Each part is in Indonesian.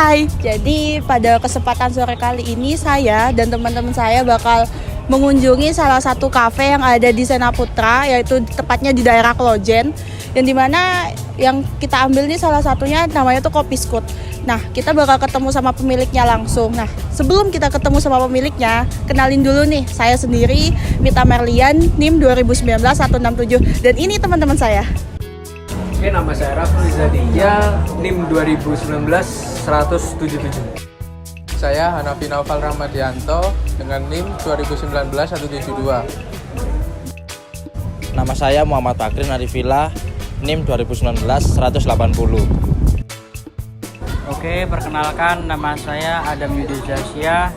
Hai, jadi pada kesempatan sore kali ini saya dan teman-teman saya bakal mengunjungi salah satu kafe yang ada di Senaputra, yaitu tepatnya di daerah Klojen, yang dimana yang kita ambil nih salah satunya namanya tuh Kopi Scoot. Nah, kita bakal ketemu sama pemiliknya langsung. Nah, sebelum kita ketemu sama pemiliknya, kenalin dulu nih, saya sendiri Mita Merlian, NIM 2019-167, dan ini teman-teman saya. Oke, nama saya Rafli Zadija, NIM 2019-177. Saya Hanafi Naufal Rahmadianto dengan NIM 2019-172. Nama saya Muhammad Bakrin Arifillah, NIM 2019-180. Oke, perkenalkan nama saya Adam Yudi Zasya,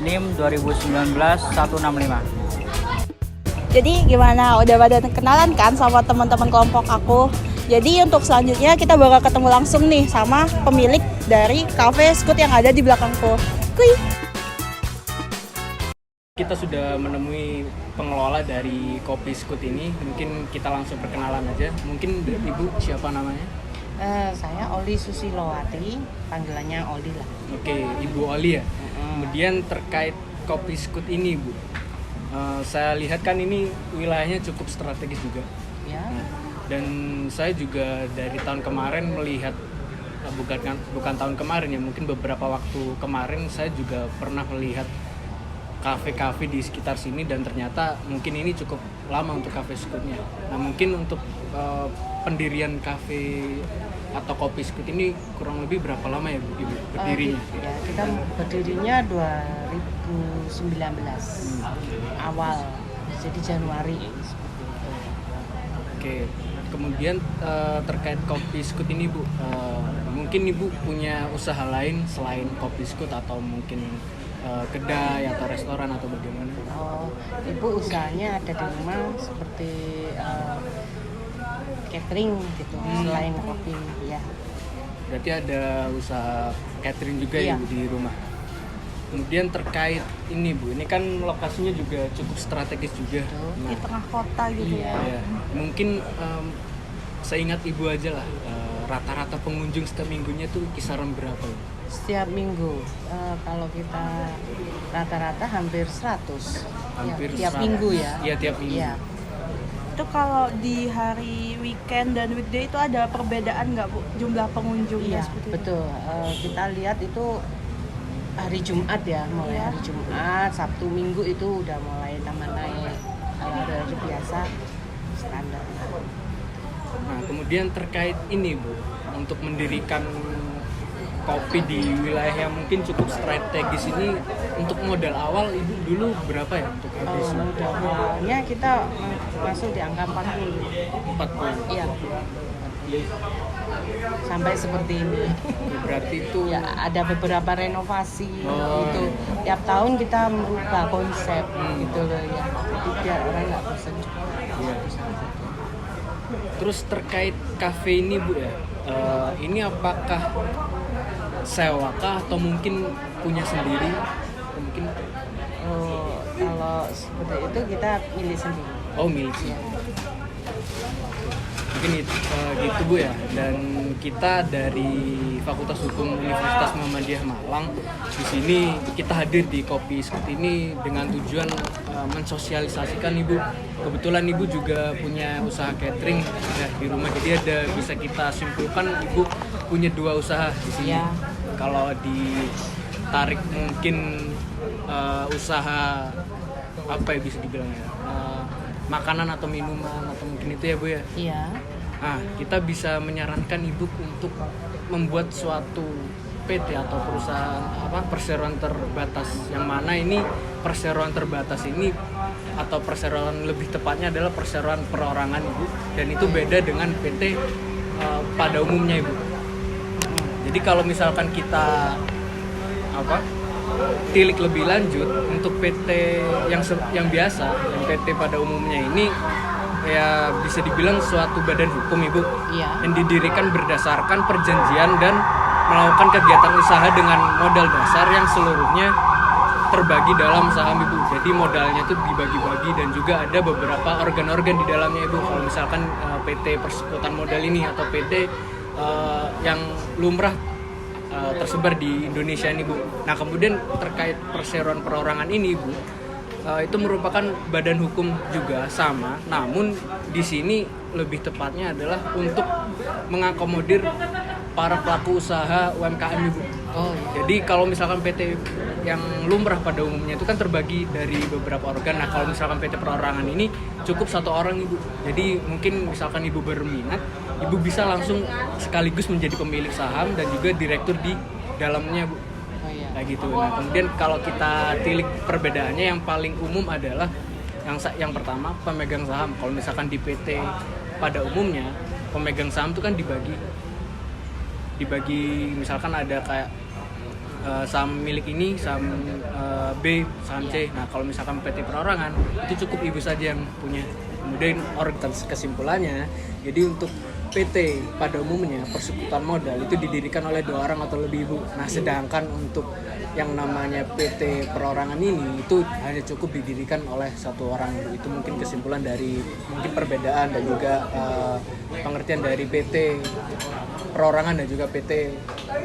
NIM 2019-165. Jadi gimana? Udah pada kenalan kan sama teman-teman kelompok aku? Jadi untuk selanjutnya kita bakal ketemu langsung nih sama pemilik dari Cafe Scoot yang ada di belakangku. Kuy. Kita sudah menemui pengelola dari Kopi Scoot ini. Mungkin kita langsung perkenalan aja. Mungkin Ibu siapa namanya? Saya Oli Susilowati, panggilannya Oli lah. Oke, Ibu Oli ya. Kemudian terkait Kopi Scoot ini, Bu. Saya lihat kan ini wilayahnya cukup strategis juga. Ya. Dan saya juga dari tahun kemarin melihat, bukan tahun kemarin ya, mungkin beberapa waktu kemarin saya juga pernah melihat kafe-kafe di sekitar sini, dan ternyata mungkin ini cukup lama untuk Cafe Scootnya. Nah, mungkin untuk pendirian kafe atau Kopi Scoot ini kurang lebih berapa lama ya, Bu, Ibu, berdirinya? Ya, kita berdirinya 2019 awal, jadi Januari seperti itu. Oke. Kemudian terkait Kopi Scoot ini, Bu, mungkin Ibu punya usaha lain selain Kopi Scoot, atau mungkin kedai atau restoran atau bagaimana? Ibu usahanya ada di rumah seperti catering gitu, selain kopi ya. Berarti ada usaha catering juga ya, Iya. Bu, di rumah. Kemudian terkait ini, Bu, ini kan lokasinya juga cukup strategis juga. Di tengah kota gitu ya. Ya, mungkin seingat Ibu aja lah, rata-rata pengunjung setiap minggunya tuh kisaran berapa? Setiap minggu kalau kita rata-rata hampir 100. Hampir ya, tiap 100. minggu ya. Iya, tiap minggu. Iya. Itu kalau di hari weekend dan weekday itu ada perbedaan nggak, Bu, jumlah pengunjungnya Iya, seperti itu? betul. Kita lihat itu hari Jumat ya, mulai hari Jumat, Sabtu, Minggu itu udah mulai tambah naik. Kalau hari biasa standar. Nah, kemudian terkait ini, Bu, untuk mendirikan kopi di wilayah yang mungkin cukup strategis ini, untuk modal awal Ibu dulu berapa ya untuk habis? Modal awalnya kita masuk di angka 40. 40. Iya. Sampai seperti ini. Berarti itu Ya, ada beberapa renovasi gitu. Tiap tahun kita merubah konsep gitu loh ya. Jadi biar orang nggak bosan juga. Iya. Terus terkait kafe ini, Bu, ya, ini apakah sewakah atau mungkin punya sendiri? Atau mungkin Kalau seperti itu kita milih sendiri. milik sendiri. Mungkin gitu, Bu, ya. Dan kita dari Fakultas Hukum Universitas Muhammadiyah Malang, di sini kita hadir di Kopi Scoot ini dengan tujuan mensosialisasikan Ibu. Kebetulan Ibu juga punya usaha catering ya, di rumah, jadi bisa kita simpulkan Ibu punya 2 usaha di sini. Ya. Kalau ditarik mungkin usaha apa ya bisa dibilang ya, makanan atau minuman atau mungkin itu ya, Bu, ya. Iya. Nah, kita bisa menyarankan Ibu untuk membuat suatu PT atau perusahaan perseroan terbatas, yang mana ini perseroan terbatas ini atau perseroan lebih tepatnya adalah perseroan perorangan, Ibu, dan itu beda dengan PT pada umumnya, Ibu. Jadi kalau misalkan kita tilik lebih lanjut untuk PT yang biasa, yang PT pada umumnya ini ya bisa dibilang suatu badan hukum, Ibu, Iya. yang didirikan berdasarkan perjanjian dan melakukan kegiatan usaha dengan modal dasar yang seluruhnya terbagi dalam saham, Ibu. Jadi modalnya itu dibagi-bagi dan juga ada beberapa organ-organ di dalamnya, Ibu. Kalau misalkan PT Persekutuan Modal ini atau PT yang lumrah tersebar di Indonesia nih Bu. Nah kemudian terkait perseroan perorangan ini Bu, itu merupakan badan hukum juga sama, namun di sini lebih tepatnya adalah untuk mengakomodir para pelaku usaha UMKM nih Bu. Oh iya. Jadi kalau misalkan PT yang lumrah pada umumnya itu kan terbagi dari beberapa organ. Nah kalau misalkan PT perorangan ini cukup 1 orang Ibu. Jadi mungkin misalkan Ibu berminat, Ibu bisa langsung sekaligus menjadi pemilik saham dan juga direktur di dalamnya Bu. Oh iya. Kayak gitu. Nah kemudian kalau kita tilik perbedaannya yang paling umum adalah yang pertama pemegang saham. Kalau misalkan di PT pada umumnya pemegang saham itu kan dibagi misalkan ada kayak saham milik ini, saham B, saham C. Nah kalau misalkan PT perorangan itu cukup Ibu saja yang punya. Kemudian kesimpulannya, jadi untuk PT pada umumnya persekutuan modal itu didirikan oleh 2 orang atau lebih Bu. Nah sedangkan untuk yang namanya PT perorangan ini itu hanya cukup didirikan oleh 1 orang Bu. Itu mungkin kesimpulan dari mungkin perbedaan dan juga pengertian dari PT perorangan dan juga PT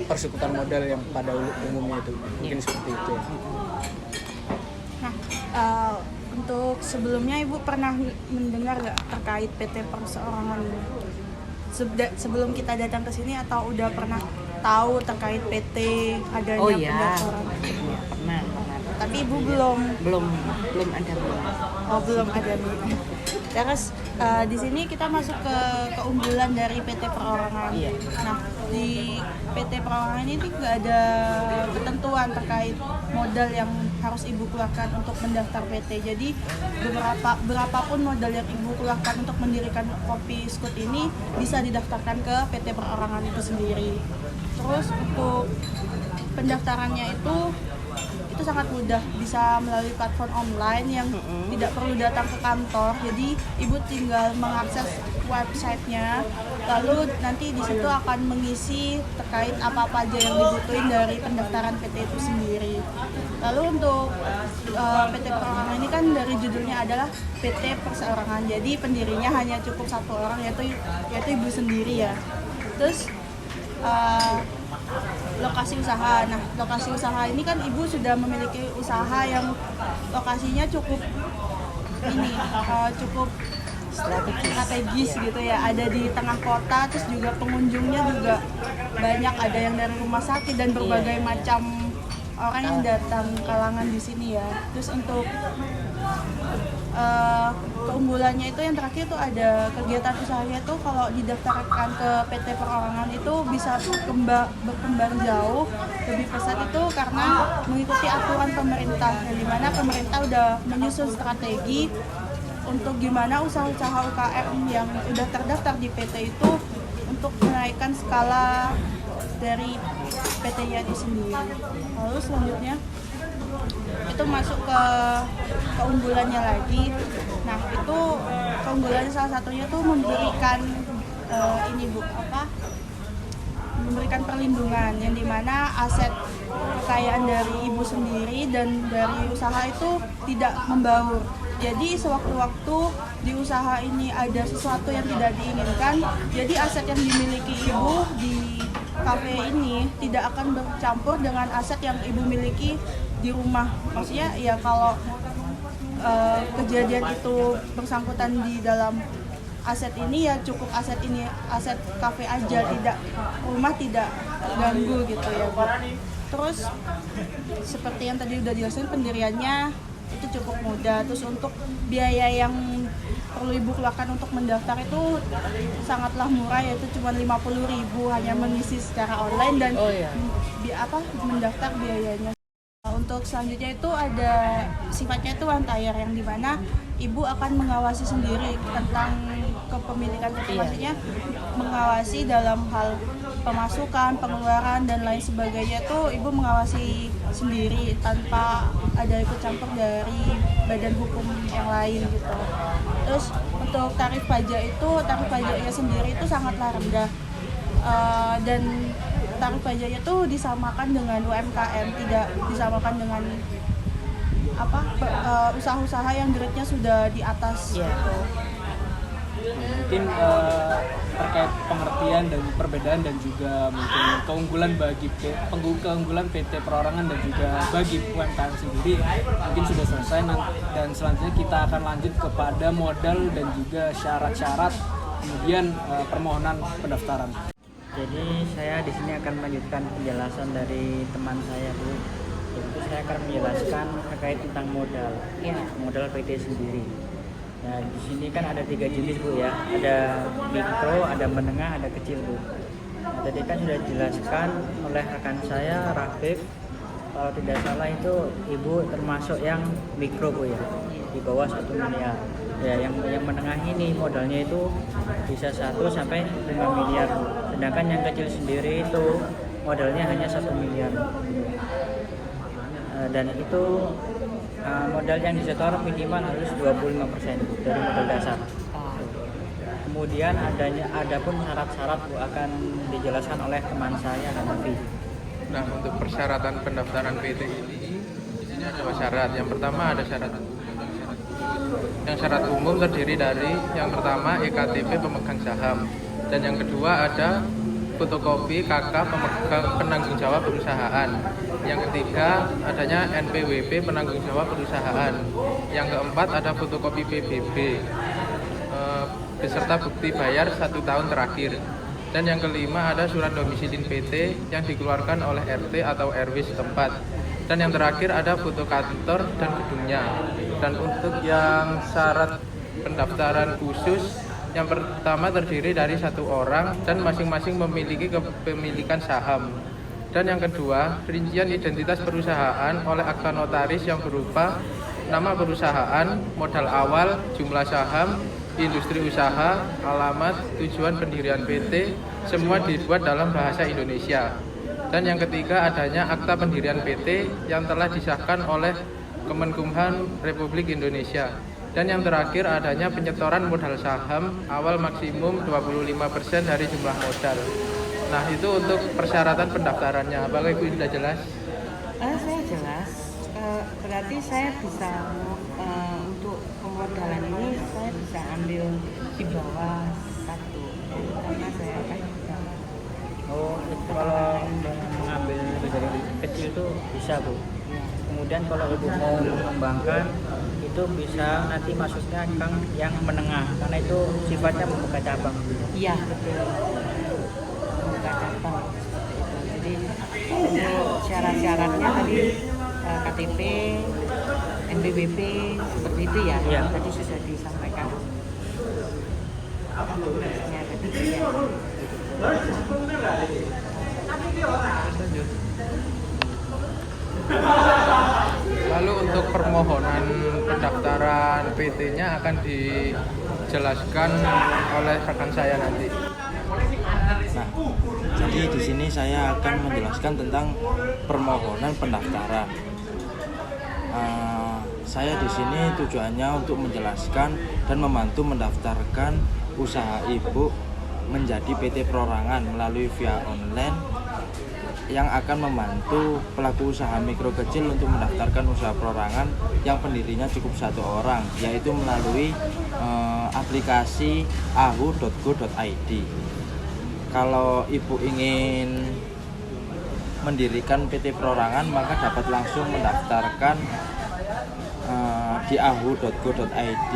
persekutuan modal yang pada umumnya itu mungkin seperti itu ya. Nah, untuk sebelumnya Ibu pernah mendengar nggak terkait PT perseorangan ini? Sebelum kita datang ke sini atau udah pernah tahu terkait PT adanya Oh iya. pendaftaran? Iya, pernah. Tapi Ibu belum Belum ada belum. Oh belum ada nih. Terus di sini kita masuk ke keunggulan dari PT Perorangan. Iya. Nah di PT Perorangan ini nggak ada ketentuan terkait modal yang harus Ibu keluarkan untuk mendaftar PT. Jadi berapapun modal yang Ibu keluarkan untuk mendirikan Kopi Scoot ini bisa didaftarkan ke PT Perorangan itu sendiri. Terus untuk pendaftarannya itu sangat mudah, bisa melalui platform online yang tidak perlu datang ke kantor. Jadi Ibu tinggal mengakses websitenya, lalu nanti di situ akan mengisi terkait apa-apa aja yang dibutuhin dari pendaftaran PT itu sendiri. Lalu untuk PT Perorangan ini kan dari judulnya adalah PT Perseorangan, jadi pendirinya hanya cukup 1 orang yaitu Ibu sendiri ya. Terus lokasi usaha. Nah, lokasi usaha ini kan Ibu sudah memiliki usaha yang lokasinya cukup strategis gitu ya. Ada di tengah kota, terus juga pengunjungnya juga banyak, ada yang dari rumah sakit dan berbagai macam orang yang datang kalangan di sini ya. Terus untuk keunggulannya itu yang terakhir tuh ada kegiatan usahanya tuh kalau didaftarkan ke PT Perorangan itu bisa berkembang jauh lebih pesat itu karena mengikuti aturan pemerintah, yang dimana pemerintah udah menyusun strategi untuk gimana usaha-usaha UKM yang udah terdaftar di PT itu untuk menaikkan skala dari PT-nya itu sendiri. Lalu selanjutnya itu masuk ke keunggulannya lagi. Nah itu keunggulannya salah satunya tuh memberikan memberikan perlindungan yang dimana aset kekayaan dari Ibu sendiri dan dari usaha itu tidak membaur. Jadi sewaktu-waktu di usaha ini ada sesuatu yang tidak diinginkan, jadi aset yang dimiliki Ibu di kafe ini tidak akan bercampur dengan aset yang Ibu miliki di rumah. Maksudnya ya kalau kejadian itu bersangkutan di dalam aset ini ya cukup aset kafe aja, tidak rumah tidak terganggu gitu ya Bu. Terus seperti yang tadi udah dijelasin, pendiriannya itu cukup mudah. Terus untuk biaya yang perlu Ibu keluarkan untuk mendaftar itu sangatlah murah, yaitu cuma 50.000 hanya mengisi secara online dan mendaftar biayanya. Untuk selanjutnya itu ada sifatnya itu one tier, yang dimana Ibu akan mengawasi sendiri tentang kepemilikan PT, maksudnya mengawasi dalam hal pemasukan, pengeluaran dan lain sebagainya itu Ibu mengawasi sendiri tanpa ada ikut campur dari badan hukum yang lain gitu. Terus untuk tarif pajaknya sendiri itu sangatlah rendah, dan tarif pajaknya itu disamakan dengan UMKM, tidak disamakan dengan usaha-usaha yang grade-nya sudah di atas gitu. Mungkin terkait pengertian dan perbedaan dan juga mungkin keunggulan PT Perorangan dan juga bagi UMKM sendiri mungkin sudah selesai, dan selanjutnya kita akan lanjut kepada modal dan juga syarat-syarat kemudian permohonan pendaftaran. Jadi saya di sini akan melanjutkan penjelasan dari teman saya, Bu. Yaitu saya akan menjelaskan terkait tentang modal, modal PT sendiri. Nah, di sini kan ada 3 jenis, Bu, ya. Ada mikro, ada menengah, ada kecil, Bu. Nah, tadi kan sudah dijelaskan oleh rekan saya, Rafif. Kalau tidak salah itu Ibu termasuk yang mikro, Bu, ya. Di bawah 1 miliar. Ya, yang menengah ini modalnya itu bisa 1 sampai 5 miliar. Sedangkan yang kecil sendiri itu modalnya hanya 1 miliar. Dan itu modal yang disetor minimal harus 25% dari modal dasar. Kemudian ada pun syarat-syarat, Bu, akan dijelaskan oleh teman saya, Hanafi. Nah, untuk persyaratan pendaftaran PT ini di sini ada 2 syarat. Yang pertama ada syarat umum. Yang syarat umum terdiri dari yang pertama EKTP pemegang saham, dan yang kedua ada fotokopi KK penanggung jawab perusahaan. Yang ketiga adanya NPWP penanggung jawab perusahaan. Yang keempat ada fotokopi PBB beserta bukti bayar 1 tahun terakhir. Dan yang kelima ada surat domisili PT yang dikeluarkan oleh RT atau RW setempat. Dan yang terakhir ada foto kantor dan gedungnya. Dan untuk yang syarat pendaftaran khusus, yang pertama terdiri dari 1 orang dan masing-masing memiliki kepemilikan saham. Dan yang kedua, rincian identitas perusahaan oleh akta notaris yang berupa nama perusahaan, modal awal, jumlah saham, industri usaha, alamat, tujuan pendirian PT, semua dibuat dalam bahasa Indonesia. Dan yang ketiga adanya akta pendirian PT yang telah disahkan oleh Kemenkumham Republik Indonesia. Dan yang terakhir adanya penyetoran modal saham awal maksimum 25% dari jumlah modal. Nah, itu untuk persyaratan pendaftarannya. Apakah Ibu sudah jelas? Saya jelas. Berarti saya bisa untuk pemodalan ini saya bisa ambil di bawah 1 karena saya akan kalau mengambil lebih dari kecil itu bisa, Bu. Kemudian kalau Ibu mau mengembangkan itu bisa nanti masuknya yang menengah karena itu sifatnya membuka cabang. Iya, betul. Membuka cabang seperti itu. Jadi untuk syarat-syaratnya tadi KTP, NPWP seperti itu ya. Iya. Tadi sudah disampaikan. Ya, ketiga. Lalu untuk permohonan pendaftaran PT-nya akan dijelaskan oleh rekan saya nanti. Nah, jadi di sini saya akan menjelaskan tentang permohonan pendaftaran. Saya di sini tujuannya untuk menjelaskan dan membantu mendaftarkan usaha Ibu menjadi PT Perorangan melalui via online yang akan membantu pelaku usaha mikro kecil untuk mendaftarkan usaha perorangan yang pendirinya cukup 1 orang, yaitu melalui aplikasi ahu.go.id. Kalau Ibu ingin mendirikan PT Perorangan maka dapat langsung mendaftarkan di ahu.go.id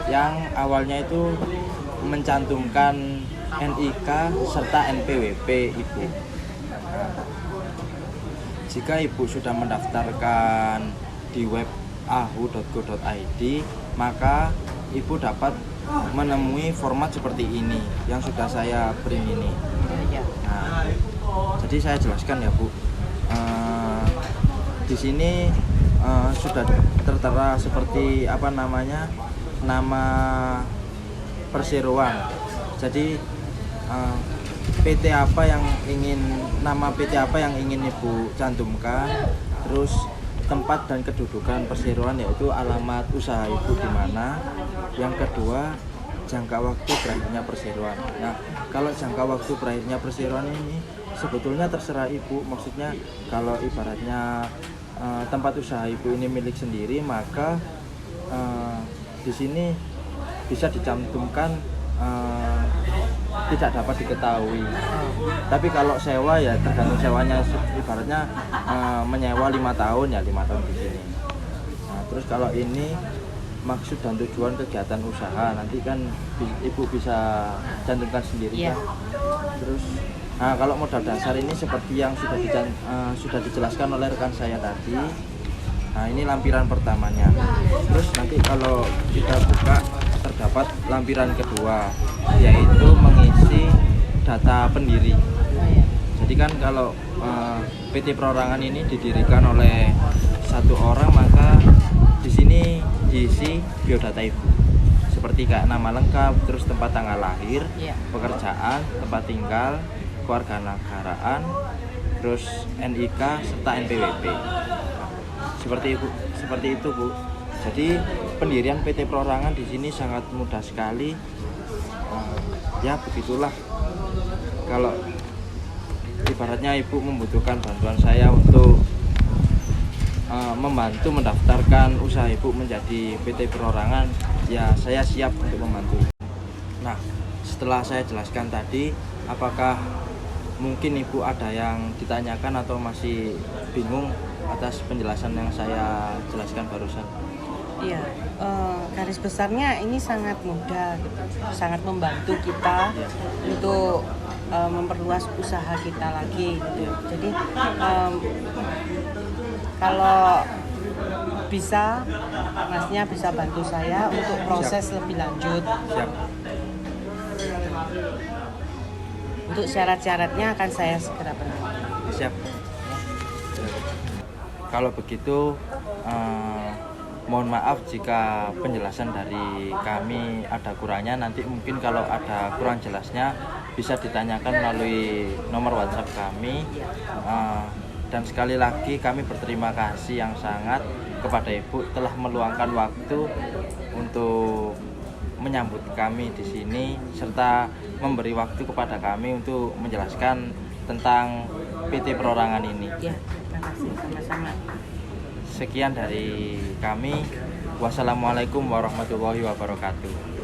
yang awalnya itu mencantumkan NIK serta NPWP Ibu. Jika Ibu sudah mendaftarkan di web ahu.go.id, maka Ibu dapat menemui format seperti ini yang sudah saya print ini. Nah, jadi saya jelaskan ya, Bu. Di sini sudah tertera seperti nama perseroan. Jadi PT apa yang ingin Ibu cantumkan, terus tempat dan kedudukan perseroan yaitu alamat usaha Ibu di mana. Yang kedua, jangka waktu berakhirnya perseroan. Nah, kalau jangka waktu berakhirnya perseroan ini sebetulnya terserah Ibu. Maksudnya kalau ibaratnya tempat usaha Ibu ini milik sendiri, maka di sini bisa dicantumkan tidak dapat diketahui. Tapi kalau sewa ya tergantung sewanya, ibaratnya menyewa 5 tahun ya 5 tahun di sini. Nah, terus kalau ini maksud dan tujuan kegiatan usaha nanti kan ibu bisa cantumkan sendiri kan. Terus nah kalau modal dasar ini seperti yang sudah dijelaskan oleh rekan saya tadi. Nah ini lampiran pertamanya. Terus nanti kalau kita buka terdapat lampiran kedua, yaitu mengisi data pendiri. Jadi kan kalau PT Perorangan ini didirikan oleh satu orang, maka di sini diisi biodata ibu, seperti kayak nama lengkap, terus tempat tanggal lahir, pekerjaan, tempat tinggal, kewarganegaraan, terus NIK serta NPWP. Seperti itu Bu. Jadi pendirian PT Perorangan di sini sangat mudah sekali. Ya begitulah. Kalau ibaratnya ibu membutuhkan bantuan saya untuk membantu mendaftarkan usaha ibu menjadi PT Perorangan, ya saya siap untuk membantu. Nah, setelah saya jelaskan tadi, apakah mungkin ibu ada yang ditanyakan atau masih bingung atas penjelasan yang saya jelaskan barusan? Iya, garis besarnya ini sangat mudah, sangat membantu kita untuk memperluas usaha kita lagi. Jadi kalau bisa, masnya bisa bantu saya untuk proses lebih lanjut. Siap. Untuk syarat-syaratnya akan saya segera penuhi. Siap. Kalau begitu mohon maaf jika penjelasan dari kami ada kurangnya. Nanti mungkin kalau ada kurang jelasnya bisa ditanyakan melalui nomor WhatsApp kami. Dan sekali lagi kami berterima kasih yang sangat kepada Ibu telah meluangkan waktu untuk menyambut kami di sini serta memberi waktu kepada kami untuk menjelaskan tentang PT Perorangan ini. Ya, terima kasih sama-sama. Sekian dari kami. Wassalamualaikum warahmatullahi wabarakatuh.